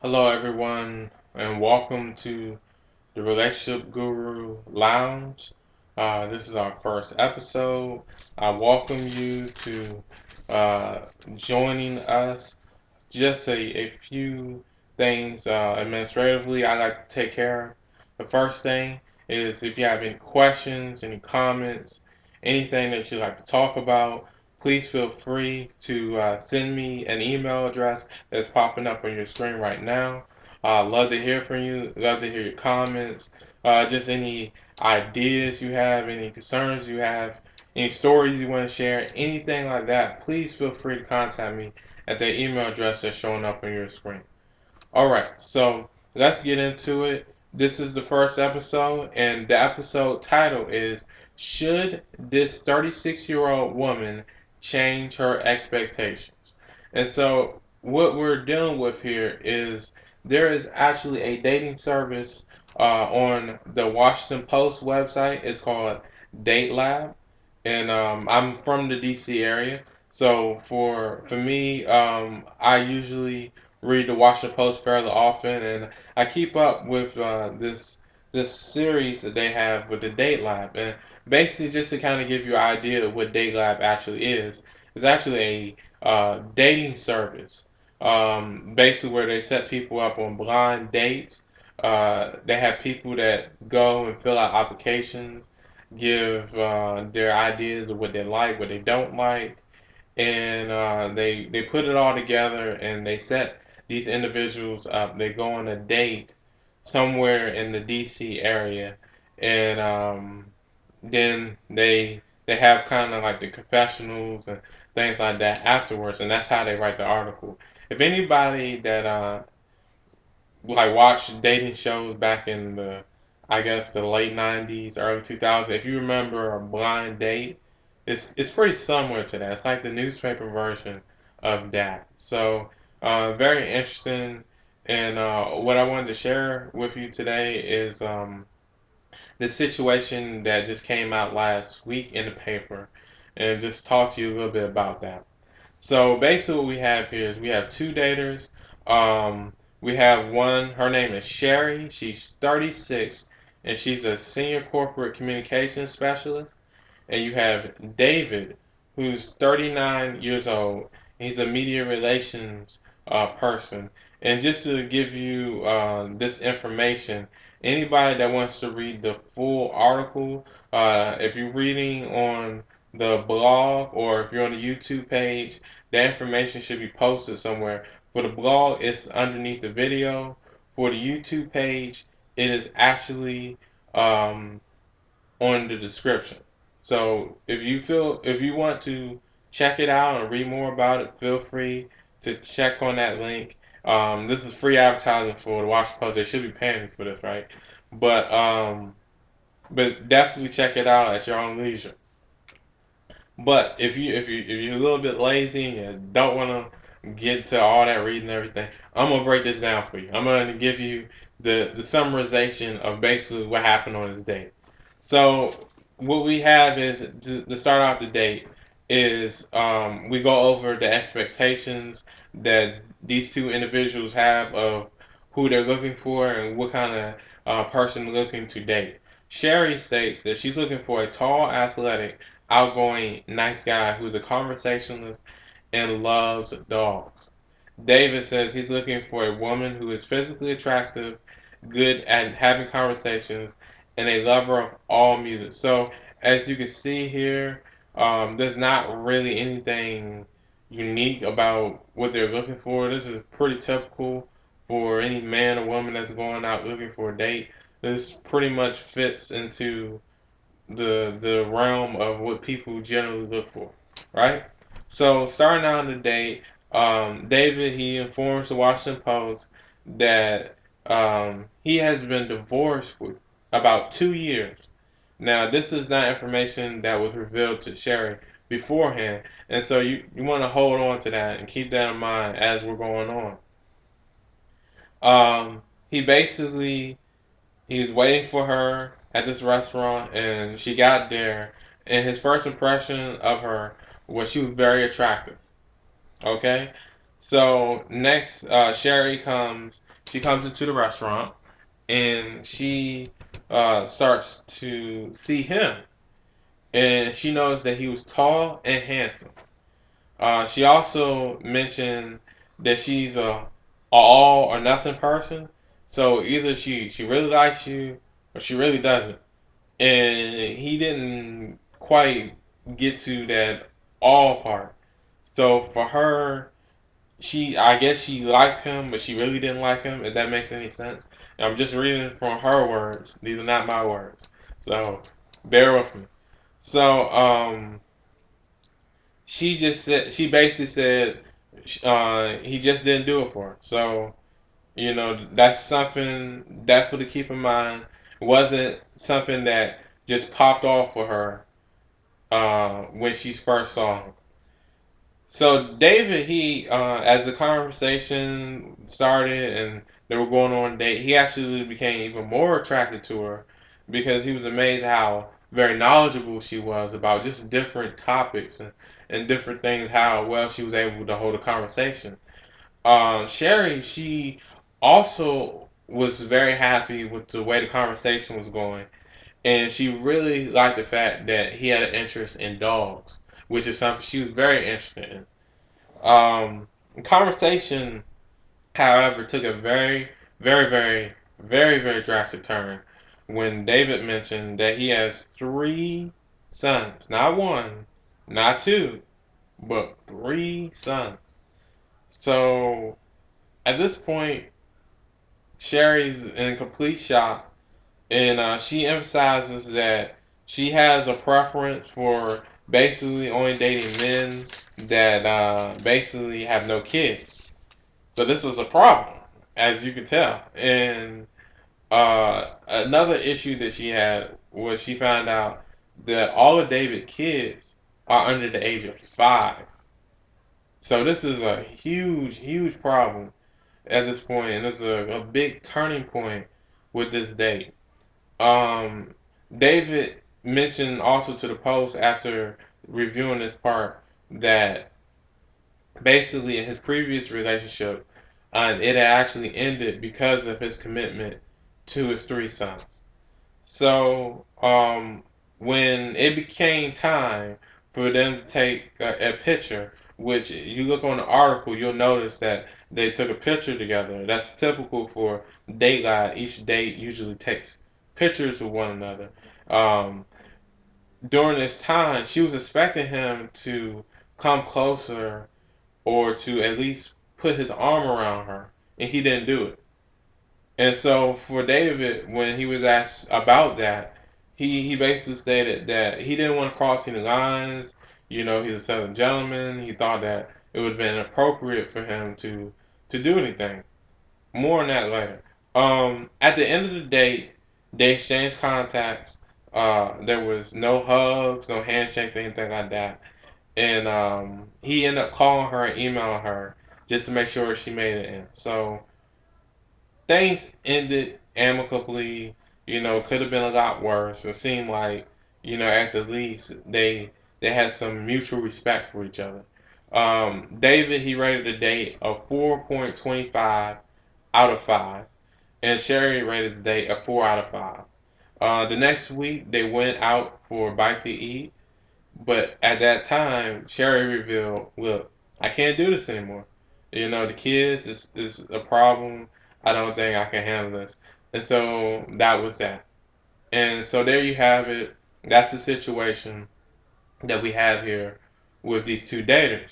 Hello, everyone, and welcome to the Relationship Guru Lounge. This is our first episode. I welcome you to uh, joining us. Just a few things administratively I like to take care of. The first thing is if you have any questions, any comments, anything that you'd like to talk about, please feel free to send me an email address that's popping up on your screen right now. Love to hear from you. Love to hear your comments. Just any ideas you have, any concerns you have, any stories you want to share, anything like that. Please feel free to contact me at the email address that's showing up on your screen. All right, so let's get into it. This is the first episode, and the episode title is Should This 36-Year-Old Woman Change Her Expectations? And so, what we're dealing with here is there is actually a dating service on the Washington Post website. It's called Date Lab, and I'm from the DC area. So for me, I usually read the Washington Post fairly often, and I keep up with this series that they have with the Date Lab. And basically, just to kind of give you an idea of what Date Lab actually is, it's actually a dating service, basically where they set people up on blind dates. They have people that go and fill out applications, give their ideas of what they like, what they don't like, and they put it all together and they set these individuals up. They go on a date somewhere in the DC area, and then they have kind of like the confessionals and things like that afterwards, and that's how they write the article. If anybody that like watched dating shows back in the, I guess, the late 90s, early 2000s. If you remember a blind date, it's pretty similar to that. It's like the newspaper version of that. So very interesting. And what I wanted to share with you today is the situation that just came out last week in the paper, and just talk to you a little bit about that. So basically, what we have here is we have two daters. We have one, her name is Sherry. She's 36, and she's a senior corporate communications specialist. And you have David, who's 39 years old. He's a media relations person. And just to give you this information, anybody that wants to read the full article, if you're reading on the blog or if you're on the YouTube page, that information should be posted somewhere. For the blog, it's underneath the video. For the YouTube page, it is actually on the description. So if you want to check it out and read more about it, feel free to check on that link. This is free advertising for the Washington Post. They should be paying me for this, right? But but definitely check it out at your own leisure. But if you're a little bit lazy and you don't want to get to all that reading and everything, I'm gonna break this down for you. I'm gonna give you the summarization of basically what happened on this date. So what we have is to start off the date is we go over the expectations that these two individuals have of who they're looking for and what kind of person they're looking to date. Sherry states that she's looking for a tall, athletic, outgoing, nice guy who's a conversationalist and loves dogs. David says he's looking for a woman who is physically attractive, good at having conversations, and a lover of all music. So, as you can see here, there's not really anything unique about what they're looking for. This is pretty typical for any man or woman that's going out looking for a date. This pretty much fits into the realm of what people generally look for, right? So starting out the date, David he informs the Washington Post that he has been divorced for about 2 years. Now this is not information that was revealed to Sherry beforehand, and so you want to hold on to that and keep that in mind as we're going on. He basically he was waiting for her at this restaurant, and she got there. And his first impression of her was she was very attractive. Okay, so next, Sherry comes, She comes into the restaurant and she starts to see him, and she knows that he was tall and handsome. She also mentioned that she's a all or nothing person. So either she really likes you or she really doesn't. And he didn't quite get to that all part. So for her, I guess she liked him, but she really didn't like him. If that makes any sense. And I'm just reading from her words. These are not my words. So bear with me. So she basically said he just didn't do it for her. So that's something definitely to keep in mind. It wasn't something that just popped off for her when she first saw him. So David, as the conversation started and they were going on a date, he actually became even more attracted to her because he was amazed how very knowledgeable she was about just different topics and different things, how well she was able to hold a conversation. Sherry, she also was very happy with the way the conversation was going, and she really liked the fact that he had an interest in dogs, which is something she was very interested in. Conversation, however, took a very, very, very, very, very drastic turn when David mentioned that he has three sons, not one, not two, but three sons. So at this point, Sherry's in complete shock, and she emphasizes that she has a preference for basically only dating men that basically have no kids. So this was a problem, as you can tell. And another issue that she had was she found out that all of David's kids are under the age of 5. So this is a huge, huge problem at this point, and this is a big turning point with this date. Um, David mentioned also to the Post after reviewing this part that basically in his previous relationship, it had actually ended because of his commitment to his three sons. So when it became time for them to take a picture, which you look on the article, you'll notice that they took a picture together. That's typical for date night. Each date usually takes pictures of one another. Um, During this time, she was expecting him to come closer or to at least put his arm around her, and he didn't do it. And so for David, when he was asked about that, he basically stated that he didn't want to cross any lines. He's a Southern gentleman. He thought that it would have been inappropriate for him to do anything. More on that later. At the end of the day, they exchanged contacts. There was no hugs, no handshakes, anything like that. And he ended up calling her and emailing her just to make sure she made it in. So things ended amicably. Could have been a lot worse. It seemed like, at the least they had some mutual respect for each other. David, he rated the date a 4.25 out of 5, and Sherry rated the date a 4 out of 5. The next week they went out for a bite to eat, but at that time Sherry revealed, "Look, I can't do this anymore. The kids is a problem. I don't think I can handle this." And so that was that. And so there you have it. That's the situation that we have here with these two daters.